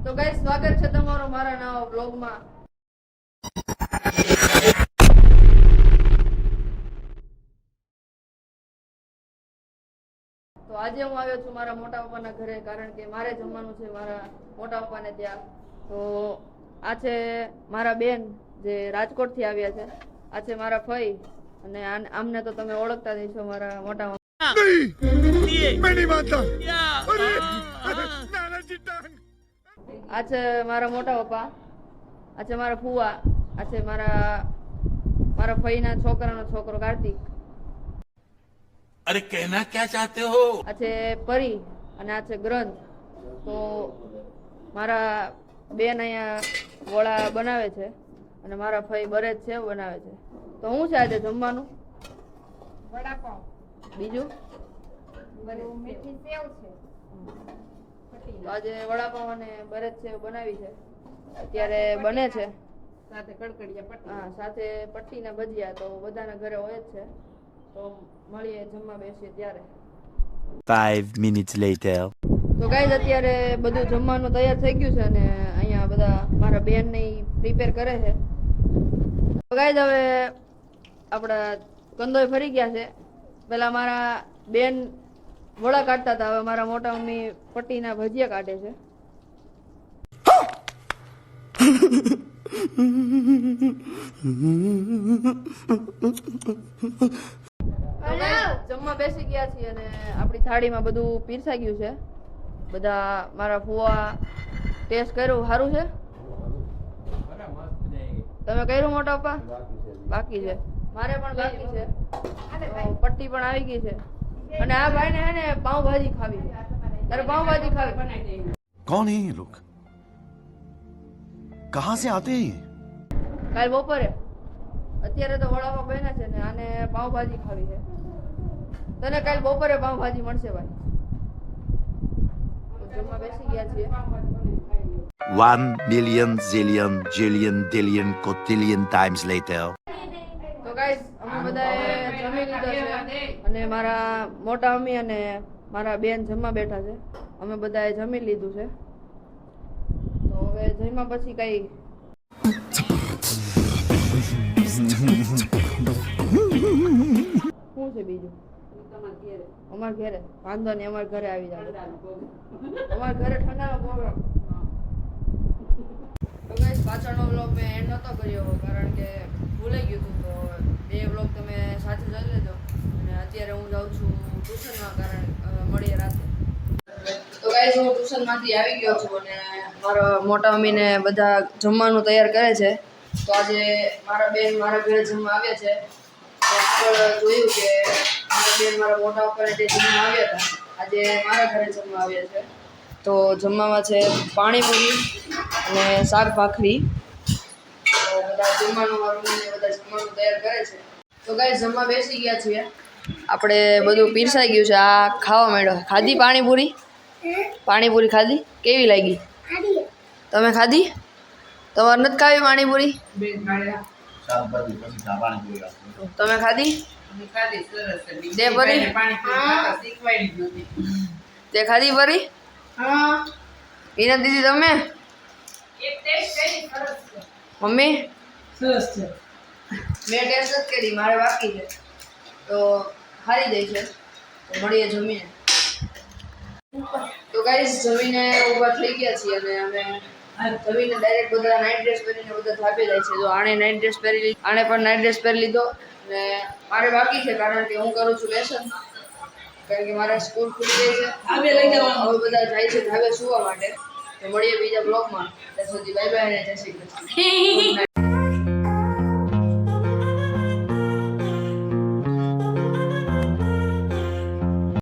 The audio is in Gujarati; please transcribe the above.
તો ગાઈસ સ્વાગત છે તમારો મારા નવા બ્લોગમાં। તો આજે હું આવ્યો છું મારા મોટા પપ્પાના ઘરે, કારણ કે મારે જમવાનું છે મારા મોટા પપ્પાને ત્યાં। તો આ છે મારા બેન જે રાજકોટથી આવ્યા છે, આ છે મારા ફઈ, અને આમને તો તમે ઓળખતા જ છો, મારા મોટા પપ્પા। આ છે મારા મોટા પપ્પા, આ છે મારા ફુવા, આ છે મારા ફઈના છોકરાનો છોકરો કાર્તિક। अरे कहना क्या चाहते हो? આ છે પરી અને આ છે ગ્રંથ। તો મારા બેન અહીંયા વડા બનાવે છે અને મારા ફઈ બરેજ સેવ બનાવે છે। તો શું છે આજે જમવાનું? વડાપાવ, બીજું મીઠી સેવ છે, તો આજે વડાપાવ અને બરેજ સેવ બનાવી છે, અત્યારે બને છે। સાથે કડકડિયા પટ્ટી। હા, સાથે પટ્ટીના ભજીયા તો બધાના ઘરે હોય જ છે। તો મળીએ જમવા બેસીએ ત્યારે। 5 minutes later. તો ગાઈઝ અત્યારે બધું જમવાનું તૈયાર થઈ ગયું છે અને અહીંયા બધા મારા બેન ને પ્રિપેર કરે છે। તો ગાઈઝ હવે આપણા કંદોય ફરી ગયા છે। પેલા મારા બેન વડા કાઢતા હતા, હવે મારા મોટા મમ્મી પટ્ટીના ભજીયા કાઢે છે। જમવા બેસી ગયા છીએ અને આપણી થાળીમાં બધું પીરસાઈ ગયું છે। બધા મારા ફુવા ટેસ્ટ કર્યું, સારું છે? તમે કર્યું મોટા પપ્પા? બાકી છે, મારે પણ બાકી છે। પટ્ટી પણ આવી ગઈ છે અને આ ભાઈને હે ને પાઉંભાજી ખાવી છે। તારે પાઉંભાજી ખાવી? कौन है ये लोग? कहाँ से आते हैं ये? કાલ બપોરે, અત્યારે તો વડાપાવ બન્યા છે ને આને પાઉંભાજી ખાવી છે। તને કાલ બપોરે પાઉંભાજી મળશે ભાઈ। તો જમવા બેસી ગયા છીએ। 1 million zillion jillion dillion cotillion times later. તો ગાઈસ અમે બધાએ જમી લીધા છે અને મારા મોટા મમ્મી અને મારા બેન જમવા બેઠા છે। અમે બધાએ જમી લીધું છે, તો હવે જમ્યા પછી કઈ શું છે બીજું? અમારા ઘરે વાંધો નહીં, અમારા ઘરે આવી જાવ, અમારા ઘરે ઠંડાનો પ્રોગ્રામ। તો ગાઈસ પાછળનો વ્લોગ મેં એન્ડ નહોતો કર્યો કારણ કે ભૂલાઈ ગયું હતું, તો બે વ્લોગ તમે સાથે જોઈ લેજો। અને અત્યારે હું જાઉં છું ટ્યુશનમાં, કારણ મળીએ રાતે। તો ગાઈસ હું ટ્યુશનમાંથી આવી ગયો છું અને મારા મોટા મમ્મીને બધા જમવાનું તૈયાર કરે છે। તો આજે મારા બેન મારા ઘરે જમવા આવ્યા છે। આગળ જોયું કે મારા બેન મારા મોટા પપ્પાને તે જમવા આવ્યા હતા, આજે મારા ઘરે જમવા આવ્યા છે। તો જમવામાં છે પાણીપુરી અને શાક ભાખરી। તો બધા જમવાનું મારું બધા જમવાનું તૈયાર કરે છે। તો ગાઈસ જમવા બેસી ગયા છીએ, આપણે બધું પીરસાઈ ગયું છે। આ ખાવા માંડ્યો। ખાધી પાણીપુરી? પાણીપુરી ખાધી? કેવી લાગી? તમે ખાધી? તમારે નથી ખાવી પાણીપુરી? તમે ખાધી? તે પરી? તે ખાધી પરી? ઈના દીદી તમે? મમ્મી સરસ છે। મેં ટેસ્ટ જ કરી, મારે બાકી છે, તો હારી જાય છે। તો મળીએ જમીને। તો ગાઈસ જમીને ઊભા થઈ ગયા છીએ અને અમે જમીને ડાયરેક્ટ બધા નાઇટ ડ્રેસ પહેરીને બધા ધાબે જાય છે। જો આણે નાઇટ ડ્રેસ પહેરી લીધો, આણે પણ નાઇટ ડ્રેસ પહેરી લીધો અને મારે બાકી છે કારણ કે હું કરું છું લેસન, કારણ કે મારે સ્કૂલ ખુલી ગઈ છે। હવે બધા જાય છે ધાબે સુવા માટે। તો મળીએ બીજા બ્લોગમાં, ત્યાં સુધી બાય બાય અને જય શ્રી કૃષ્ણ।